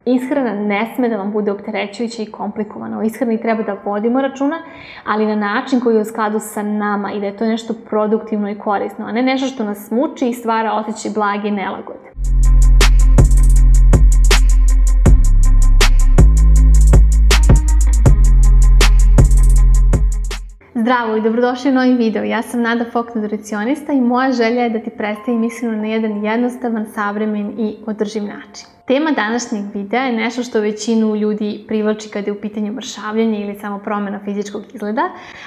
Ishrana ne sme da vam bude opterećujuća i komplikovana. O ishrani treba da vodimo računa, ali na način koji je u skladu sa nama i da je to nešto produktivno i korisno, a ne nešto što nas muči i stvara osjećaj blage nelagode. Zdravo i dobrodošli u novi video. Ja sam Nada Fok, nutricionista, i moja želja je da ti predstavim ishranu na jedan jednostavan, savremen i održiv način. Tema današnjeg videa je nešto što većinu ljudi privlači kada je u pitanju mršavljenja ili samo promjena fizičkog izgleda,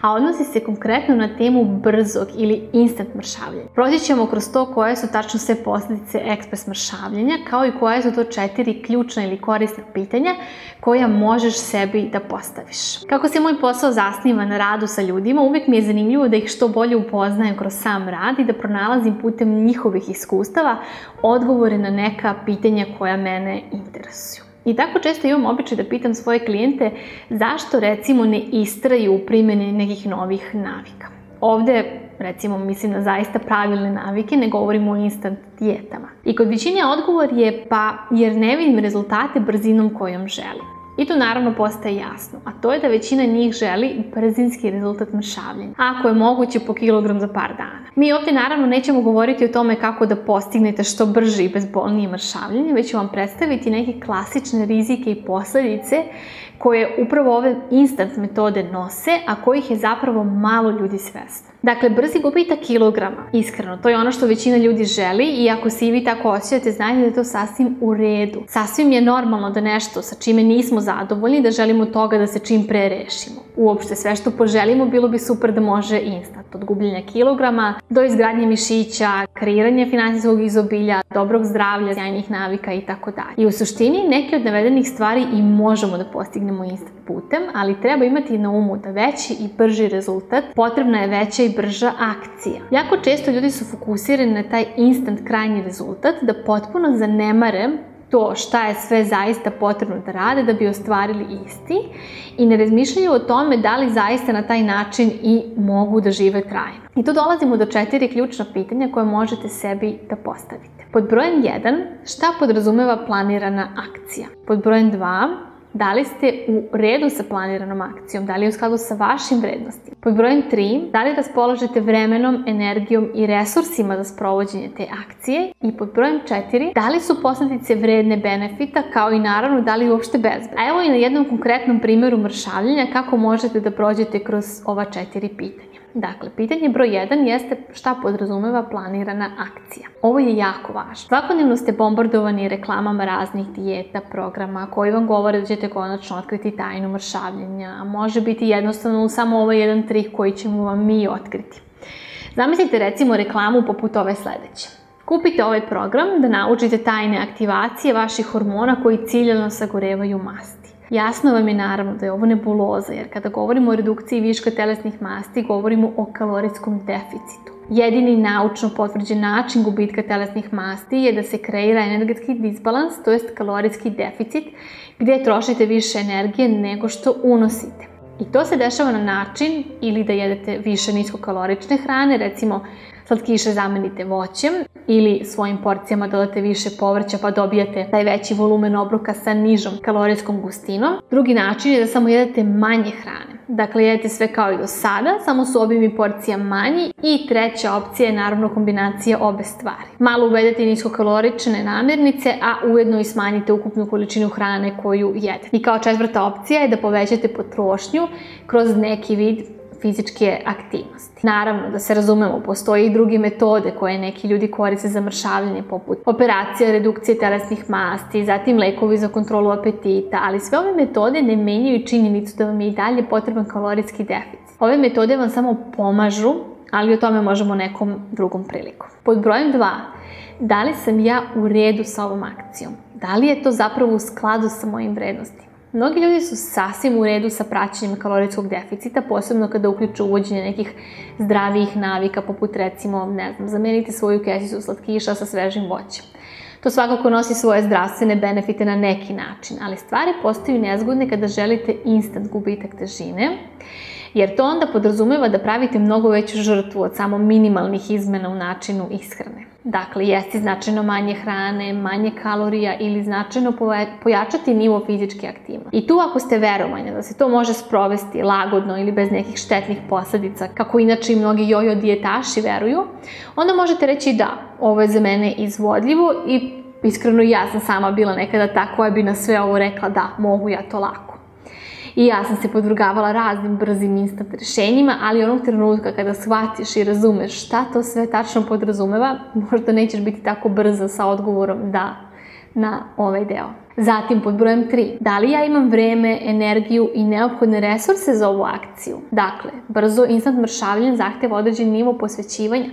a odnosi se konkretno na temu brzog ili instant mršavljenja. Proći ćemo kroz to koje su tačno sve posljedice ekspres mršavljenja, kao i koje su to 4 ključna ili korisna pitanja koja možeš sebi da postaviš. Kako se moj posao zasniva na radu sa ljudima, uvijek mi je zanimljivo da ih što bolje upoznajem kroz sam rad i da pronalazim putem njihovih iskustava odgovore na neka pitanja koja mene interesuju. I tako često imam običaj da pitam svoje klijente zašto recimo ne istraju u primjeni nekih novih navika. Ovdje recimo mislim na zaista pravilne navike, ne govorimo o instant dijetama. I kod većine odgovor je pa jer ne vidim rezultate brzinom kojom želim. I tu naravno postaje jasno, a to je da većina njih želi brzinski rezultat mršavljenja, ako je moguće po kilogram za par dana. Mi ovdje naravno nećemo govoriti o tome kako da postignete što brže i bezbolnije mršavljenje, već ću vam predstaviti neke klasične rizike i posljedice koje upravo ove instant metode nose, a kojih je zapravo malo ljudi svesno. Dakle, brzi gubitak kilograma, iskreno, to je ono što većina ljudi želi i ako se i vi tako osjećate, znajte da je to sasvim u redu. Sasvim je normalno da nešto sa čime nismo zadovoljni, da želimo toga da se čim pre rešimo. Uopšte sve što poželimo bilo bi super da može instant, od gubljenja kilograma do izgradnje mišića, kreiranja finansijskog izobilja, dobrog zdravlja, sjajnih navika itd. I u suštini neke od navedenih stvari i možemo da postignemo instant putem, ali treba imati na umu da veći i brži rezultat potrebna je veća i brža akcija. Jako često ljudi su fokusirani na taj instant krajnji rezultat, da potpuno zanemare to šta je sve zaista potrebno da rade da bi ostvarili isti i ne razmišljaju o tome da li zaista na taj način i mogu da žive trajno. I tu dolazimo do 4 ključna pitanja koje možete sebi da postavite. Pod brojem 1, šta podrazumeva planirana akcija? Pod brojem 2, da li ste u redu sa planiranom akcijom? Da li je u skladu sa vašim vrednostima? Pod brojem 3, da li raspolažete vremenom, energijom i resursima za sprovođenje te akcije? I pod brojem 4, da li su posljedice vredne benefita, kao i naravno da li uopšte bezbedne? A evo i na jednom konkretnom primjeru mršavljenja kako možete da prođete kroz ova 4 pitanja. Dakle, pitanje broj 1 jeste šta podrazumeva planirana akcija. Ovo je jako važno. Svakodnevno ste bombardovani reklamama raznih dijeta, programa koji vam govore da ćete konačno otkriti tajnu mršavljenja, a može biti jednostavno samo ovaj jedan trik koji ćemo vam mi otkriti. Zamislite recimo reklamu poput ove sledeće. Kupite ovaj program da naučite tajne aktivacije vaših hormona koji ciljano sagorevaju masti. Jasno vam je naravno da je ovo nebuloza, jer kada govorimo o redukciji viška telesnih masti, govorimo o kalorijskom deficitu. Jedini naučno potvrđen način gubitka telesnih masti je da se kreira energetski disbalans, to jest kalorijski deficit, gdje trošite više energije nego što unosite. I to se dešava na način ili da jedete više niskokalorične hrane, recimo slatkiše zamenite voćem, ili svojim porcijama dodate više povrća pa dobijate taj veći volumen obroka sa nižom kalorijskom gustinom. Drugi način je da samo jedete manje hrane. Dakle, jedete sve kao i do sada, samo su obimi porcija manji. I treća opcija je naravno kombinacija obe stvari. Malo uvedete niskokalorične namirnice, a ujedno i smanjite ukupnu količinu hrane koju jedete. I kao četvrta opcija je da povećate potrošnju kroz neki vid fizičke aktivnosti. Naravno, da se razumemo, postoje i druge metode koje neki ljudi koriste za mršavljenje, poput operacija redukcije telesnih masti, zatim lekovi za kontrolu apetita, ali sve ove metode ne menjaju činjenicu da vam je i dalje potreban kalorijski deficit. Ove metode vam samo pomažu, ali o tome možemo nekom drugom prilikom. Pod brojem 2, da li sam ja u redu sa ovom akcijom? Da li je to zapravo u skladu sa mojim vrednostima? Mnogi ljudi su sasvim u redu sa praćenjem kalorijskog deficita, posebno kada uključu uvođenje nekih zdravijih navika, poput recimo, zamenite svoju kesicu slatkiša sa svežim voćem. To svakako nosi svoje zdravstvene benefite na neki način, ali stvari postaju nezgodne kada želite instant gubitak težine jer to onda podrazumeva da pravite mnogo veću žrtvu od samo minimalnih izmena u načinu ishrane. Dakle, jesti značajno manje hrane, manje kalorija ili značajno pojačati nivo fizičke aktivnosti. I tu ako ste verovanja da se to može sprovesti lagodno ili bez nekih štetnih posledica, kako inače i mnogi jojo dijetaši veruju, onda možete reći da, ovo je za mene izvodljivo i iskreno ja sam sama bila nekada ta koja bi na sve ovo rekla da, mogu ja to lako. I ja sam se podvrgavala raznim brzim instant rešenjima, ali onog trenutka kada shvatiš i razumeš šta to sve tačno podrazumeva, možda nećeš biti tako brza sa odgovorom da na ovaj deo. Zatim, pod brojem 3. Da li ja imam vreme, energiju i neophodne resurse za ovu akciju? Dakle, brzo instant mršavljenje zahteva određen nivo posvećivanja,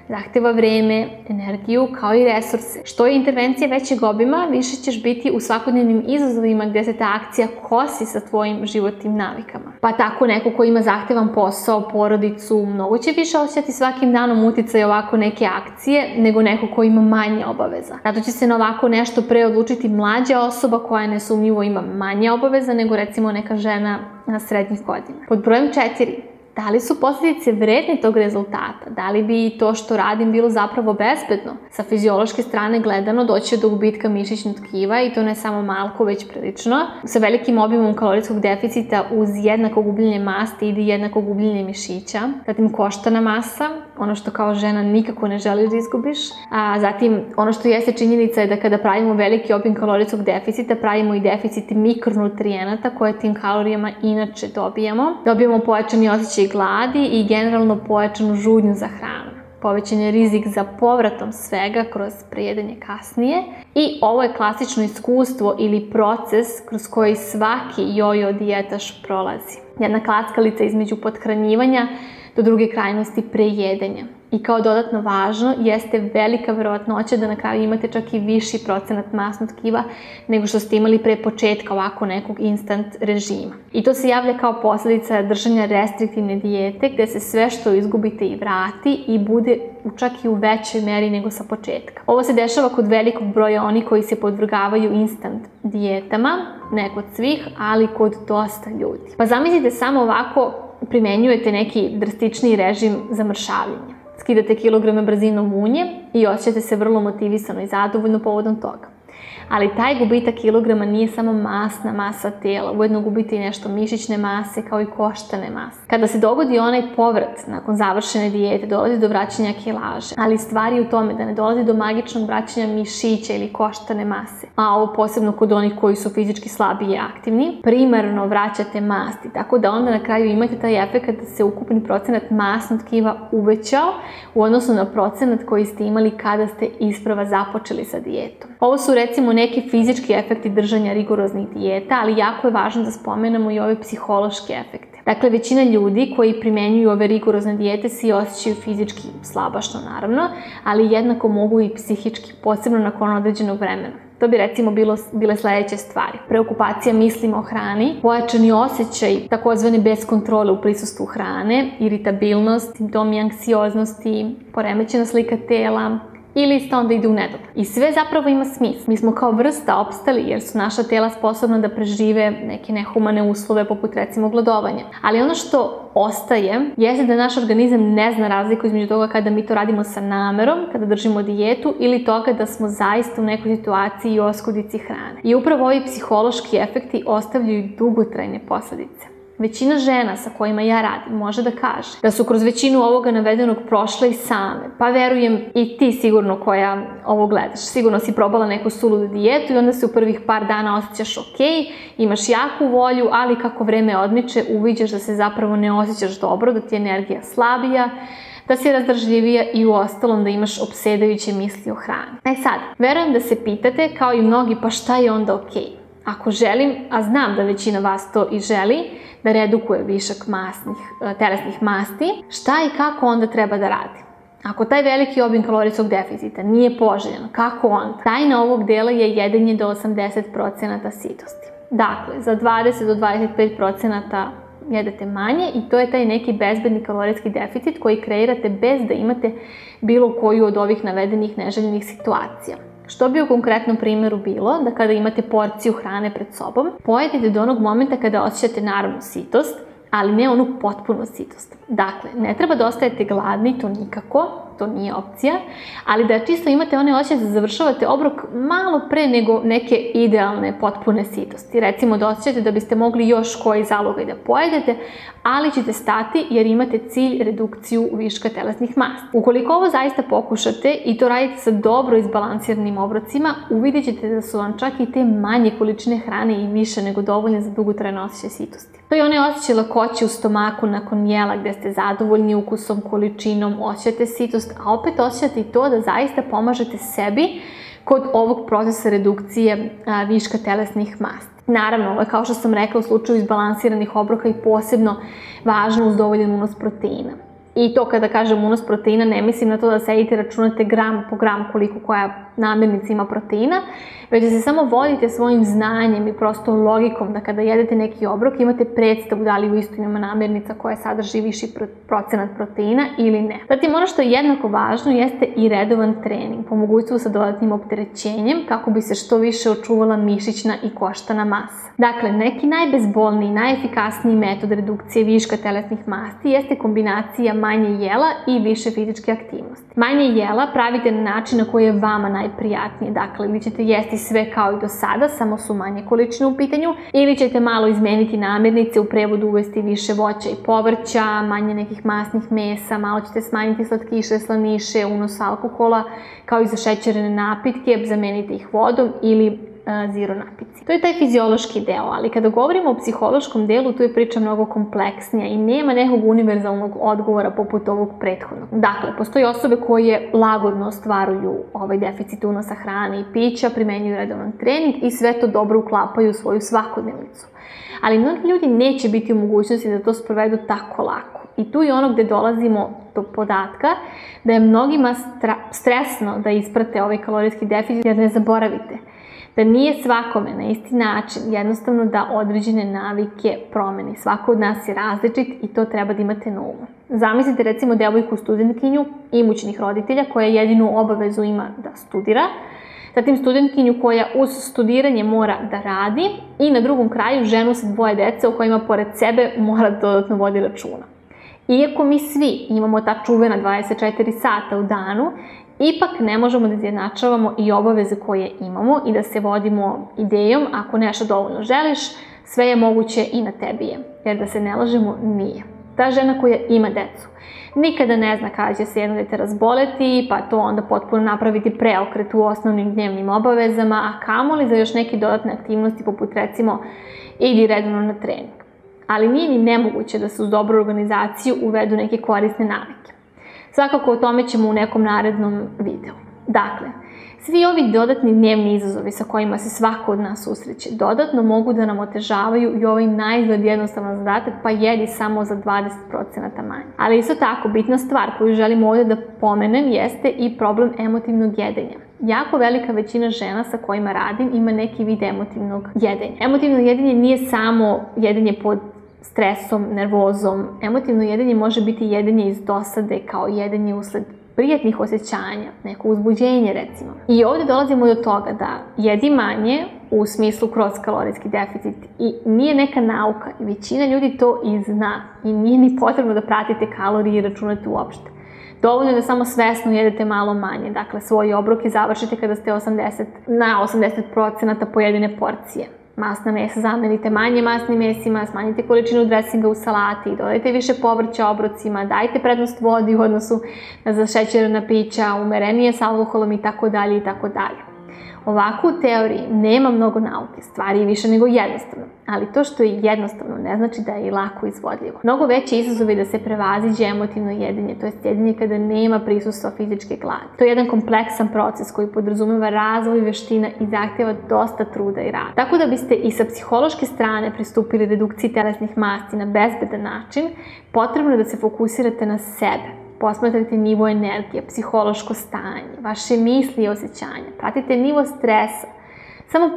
zahteva vreme, energiju kao i resurse. Što je intervencija većeg obima, više ćeš biti u svakodnevnim izazovima gdje se ta akcija kosi sa tvojim životnim navikama. Pa tako neko ko ima zahtevan posao, porodicu, mnogo će više osjećati svakim danom uticaj ovako neke akcije nego neko ko ima manje obaveza. Zato će se na ovako nešto pre odlučiti mlađa osoba koja nesumnjivo ima manje obaveza nego recimo neka žena na srednjih godina. Pod brojem 4. Da li su posljedice vredne tog rezultata? Da li bi to što radim bilo zapravo bezbedno? Sa fiziološke strane gledano doći do gubitka mišićnog tkiva i to ne samo malko, već prilično. Sa velikim obimom kalorijskog deficita uz jednako gubljenje masti ide jednako gubljenje mišića. Zatim koštana masa, ono što kao žena nikako ne želiš da izgubiš. A zatim ono što jeste činjenica je da kada pravimo veliki obim kalorijskog deficita, pravimo i deficit mikronutrijenata koje tim kalorijama inače dobijamo. Dobijamo pojačani osjećaj gladi i generalno pojačanu žudnju za hranu. Povećan je rizik za povratom svega kroz prejedanje kasnije i ovo je klasično iskustvo ili proces kroz koji svaki jojo dijetaš prolazi. Jedna klackalica između pothranjivanja do druge krajnosti prejedanja. I kao dodatno važno jeste velika verovatnoća da na kraju imate čak i viši procenat masnog tkiva nego što ste imali pre početka ovako nekog instant režima. I to se javlja kao posljedica držanja restriktivne dijete gdje se sve što izgubite i vrati i bude čak i u većoj meri nego sa početka. Ovo se dešava kod velikog broja onih koji se podvrgavaju instant dijetama, ne kod svih, ali kod dosta ljudi. Pa zamislite samo ovako primenjujete neki drastičniji režim za mršavljenje. Skidate kilograme brzinom munje i osjećate se vrlo motivisano i zadovoljno povodom toga. Ali taj gubitak kilograma nije samo masna masa tela, ujedno gubite i nešto mišićne mase kao i koštane mase. Kada se dogodi onaj povrat nakon završene dijete, dolazi do vraćanja kilaže, ali stvar je u tome da ne dolazi do magičnog vraćanja mišića ili koštane mase, a ovo posebno kod onih koji su fizički slabiji i aktivni, primarno vraćate masti, tako da onda na kraju imate taj efekt da se ukupni procenat masnog tkiva uvećao u odnosu na procenat koji ste imali kada ste isprva započeli sa dijetom. Ovo su recimo neki fizički efekti držanja rigoroznih dijeta, ali jako je važno da spomenemo i ove psihološke efekte. Dakle, većina ljudi koji primenjuju ove rigorozne dijete se osjećaju fizički slabašno naravno, ali jednako mogu i psihički, posebno nakon određenog vremena. To bi recimo bile sledeće stvari. Preokupacija mislima o hrani, pojačani osjećaj takozvane bez kontrole u prisustvu hrane, iritabilnost, simptomi anksioznosti, poremećena slika tela, i lista onda ide u nedogled. I sve zapravo ima smisla. Mi smo kao vrsta opstali jer su naša tela sposobna da prežive neke nehumane uslove poput recimo gladovanja. Ali ono što ostaje jeste da naš organizam ne zna razliku između toga kada mi to radimo sa namerom, kada držimo dijetu ili toga da smo zaista u nekoj situaciji i oskudici hrane. I upravo ovi psihološki efekti ostavljaju dugotrajne posljedice. Većina žena sa kojima ja radim može da kaže da su kroz većinu ovoga navedenog prošle i same. Pa verujem i ti sigurno koja ovo gledaš. Sigurno si probala neku suludu dijetu i onda se u prvih par dana osjećaš ok, imaš jaku volju, ali kako vreme odmiče uviđaš da se zapravo ne osjećaš dobro, da ti je energija slabija, da si razdržljivija i u ostalom da imaš opsedajuće misli o hrani. Sad, verujem da se pitate kao i mnogi pa šta je onda ok? Ako želim, a znam da većina vas to i želi, da redukuje višak telesnih masti, šta i kako onda treba da radi? Ako taj veliki obim kalorijskog deficita nije poželjan, kako onda? Tajna ovog dela je jedenje do 80% sitosti. Dakle, za 20 do 25% jedete manje i to je taj neki bezbedni kalorijski deficit koji kreirate bez da imate bilo koju od ovih navedenih neželjenih situacija. Što bi u konkretnom primjeru bilo da kada imate porciju hrane pred sobom, pojedete do onog momenta kada osjećate naravno sitost, ali ne onu potpunu sitost. Dakle, ne treba da ostajete gladni, to nikako, to nije opcija, ali da čisto imate one osjećaj da završavate obrok malo pre nego neke idealne potpune sitosti. Recimo da osjećate da biste mogli još koji zalogaj da pojedete, ali ćete stati jer imate cilj redukciju viška telesnih masti. Ukoliko ovo zaista pokušate i to radite sa dobro izbalansiranim obrocima, uvidjet ćete da su vam čak i te manje količine hrane i više nego dovoljne za dugotrajno osjećaj sitosti. To je onaj osjećaj lakoće u stomaku nakon jela gde ste zadovoljni ukusom, količinom, osjećate sitost, a opet osjećate i to da zaista pomažete sebi kod ovog procesa redukcije viška telesnih masti. Naravno, ovo je kao što sam rekla u slučaju izbalansiranih obroka i posebno važno uz dovoljan unos proteina. I to kada kažem unos proteina ne mislim na to da sedite i računate gram po gram koliko koja namirnica ima proteina, već da se samo vodite svojim znanjem i prosto logikom da kada jedete neki obrok imate predstavu da li u istinu ima namirnica koja sadrži viši procenat proteina ili ne. Zatim ono što je jednako važno jeste i redovan trening, po mogućstvu sa dodatnim opterećenjem kako bi se što više očuvala mišićna i koštana masa. Dakle, neki najbezbolniji, najefikasniji metod redukcije viška telesnih masti jeste kombinacija manje jela i više fizičke aktivnosti. Manje jela pravite na način na koji je vama najprijatnije. Dakle, ili ćete jesti sve kao i do sada, samo su manje količine u pitanju, ili ćete malo izmeniti namirnice, u prevodu uvesti više voća i povrća, manje nekih masnih mesa, malo ćete smanjiti slatkiše, slaniše, unos alkohola, kao i za šećerene napitke, zamenite ih vodom ili zero napici. To je taj fiziološki deo, ali kada govorimo o psihološkom delu, tu je priča mnogo kompleksnija i nema nekog univerzalnog odgovora poput ovog prethodnog. Dakle, postoje osobe koje lagodno ostvaruju ovaj deficit unosa hrane i pića, primenjuju redovan trening i sve to dobro uklapaju u svoju svakodnevnicu. Ali mnogi ljudi neće biti u mogućnosti da to sprovedu tako lako. I tu je ono gde dolazimo do podatka da je mnogima stresno da isprate ovaj kalorijski deficit, jer ne zaboravite da nije svakome na isti način jednostavno da određene navike promeni. Svako od nas je različit i to treba da imate na umu. Zamislite recimo devojku studentkinju imućnih roditelja koja jedinu obavezu ima da studira, zatim studentkinju koja uz studiranje mora da radi i na drugom kraju ženu sa 2 dece o kojima pored sebe mora dodatno vodi računa. Iako mi svi imamo ta čuvena 24 sata u danu, ipak ne možemo da izjednačavamo i obaveze koje imamo i da se vodimo idejom ako nešto dovoljno želiš, sve je moguće i na tebi je. Jer da se ne lažemo, nije. Ta žena koja ima decu nikada ne zna kada će se jedno dete razboleti, pa to onda potpuno napraviti preokret u osnovnim dnevnim obavezama, a kamoli za još neke dodatne aktivnosti poput recimo idi redovno na trening. Ali nije ni nemoguće da se uz dobru organizaciju uvedu neke korisne navike. Svakako o tome ćemo u nekom narednom videu. Dakle, svi ovi dodatni dnevni izazovi sa kojima se svako od nas susreće dodatno mogu da nam otežavaju i ovaj naizgled jednostavan zadatak, pa jedi samo za 20% manje. Ali isto tako, bitna stvar koju želim ovdje da pomenem jeste i problem emotivnog jedenja. Jako velika većina žena sa kojima radim ima neki vid emotivnog jedenja. Emotivno jedenje nije samo jedenje pod stresom, nervozom. Emotivno jedenje može biti jedenje iz dosade, kao jedenje usled prijatnih osjećanja, neko uzbuđenje recimo. I ovdje dolazimo do toga da jedi manje u smislu kroz kalorijski deficit i nije neka nauka i većina ljudi to i zna i nije ni potrebno da pratite kalorije i računate uopšte. Dovoljno je da samo svesno jedete malo manje, dakle svoje obroke završite kada ste na 80% pojedine porcije. Masna mesa zamenite manje masnim mesima, smanjite količinu dresinga u salati, dodajte više povrća obrocima, dajte prednost vodi u odnosu na zašećerena pića, umerenije s alkoholom itd. Ovako u teoriji nema mnogo nauke, stvar je više nego jednostavno, ali to što je jednostavno ne znači da je i lako izvodljivo. Mnogo veći izazov je da se prevaziđe emotivno jedenje, to je jedenje kada nema prisustva fizičke gladi. To je jedan kompleksan proces koji podrazumeva razvoj veština i zahtjeva dosta truda i rada. Tako da biste i sa psihološke strane pristupili redukciji telesnih masti na bezbedan način, potrebno je da se fokusirate na sebe. Posmatrajte nivo energije, psihološko stanje, vaše misli i osjećanja. Pratite nivo stresa. Samo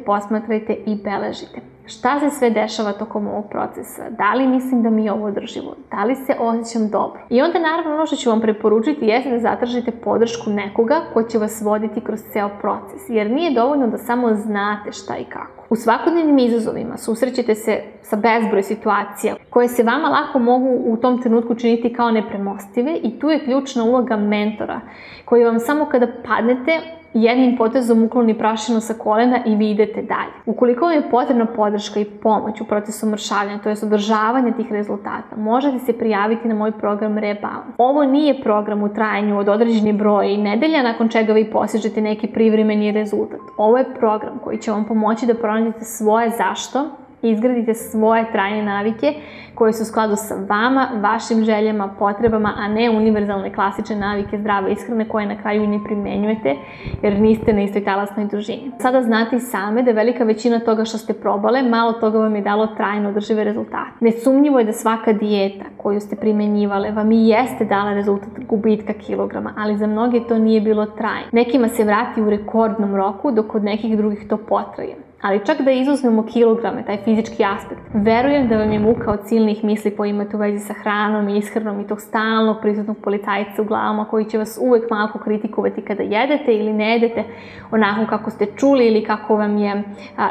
posmatrajte i beležite. Šta se sve dešava tokom ovog procesa? Da li mislim da mi je ovo održivo? Da li se osjećam dobro? I onda naravno ono što ću vam preporučiti jeste da zatražite podršku nekoga ko će vas voditi kroz ceo proces, jer nije dovoljno da samo znate šta i kako. U svakodnevnim izazovima susrećete se sa bezbroj situacija koje se vama lako mogu u tom trenutku činiti kao nepremostive i tu je ključna uloga mentora koji vam samo kada padnete jednim potezom ukloni prašinu sa kolena i vi idete dalje. Ukoliko vam je potrebna podrška i pomoć u procesu mršavljenja, to je održavanje tih rezultata, možete se prijaviti na moj program Rebalance. Ovo nije program u trajanju od određeni broj nedelja nakon čega vi postižete neki privremeni rezultat. Ovo je program koji će vam pomoći da pronađete svoje zašto i izgradite svoje trajne navike koje su u skladu sa vama, vašim željama, potrebama, a ne univerzalne klasične navike zdrave ishrane koje na kraju i ne primenjujete jer niste na istoj talasnoj dužini. Sada znate i same da velika većina toga što ste probale, malo toga vam je dalo trajno održive rezultate. Nesumnjivo je da svaka dijeta koju ste primenjivale vam i jeste dala rezultat gubitka kilograma, ali za mnoge to nije bilo trajno. Nekima se vrati u rekordnom roku, dok kod nekih drugih to potraje. Ali čak da izuzmemo kilograme, taj fizički aspekt, verujem da vam je muka od silnih misli koje imate u vezi sa hranom i ishranom i tog stalnog prisutnog policajca u glavama koji će vas uvek malko kritikovati kada jedete ili ne jedete onako kako ste čuli ili kako vam je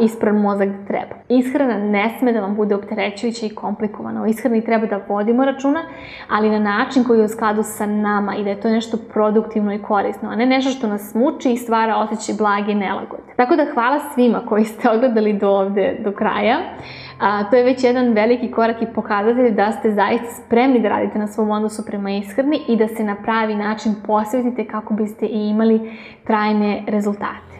ispran mozak da treba. Ishrana ne sme da vam bude opterećujuća i komplikovana. O ishrani treba da vodimo računa, ali na način koji je u skladu sa nama i da je to nešto produktivno i korisno, a ne nešto što nas muči i stvara osjećaj blage nelagode. Tako da hvala svima koji ste ogledali do ovde, do kraja. To je već jedan veliki korak i pokazatelj da ste zaista spremni da radite na svom odnosu prema ishrani i da se na pravi način posvetite kako biste i imali trajne rezultate.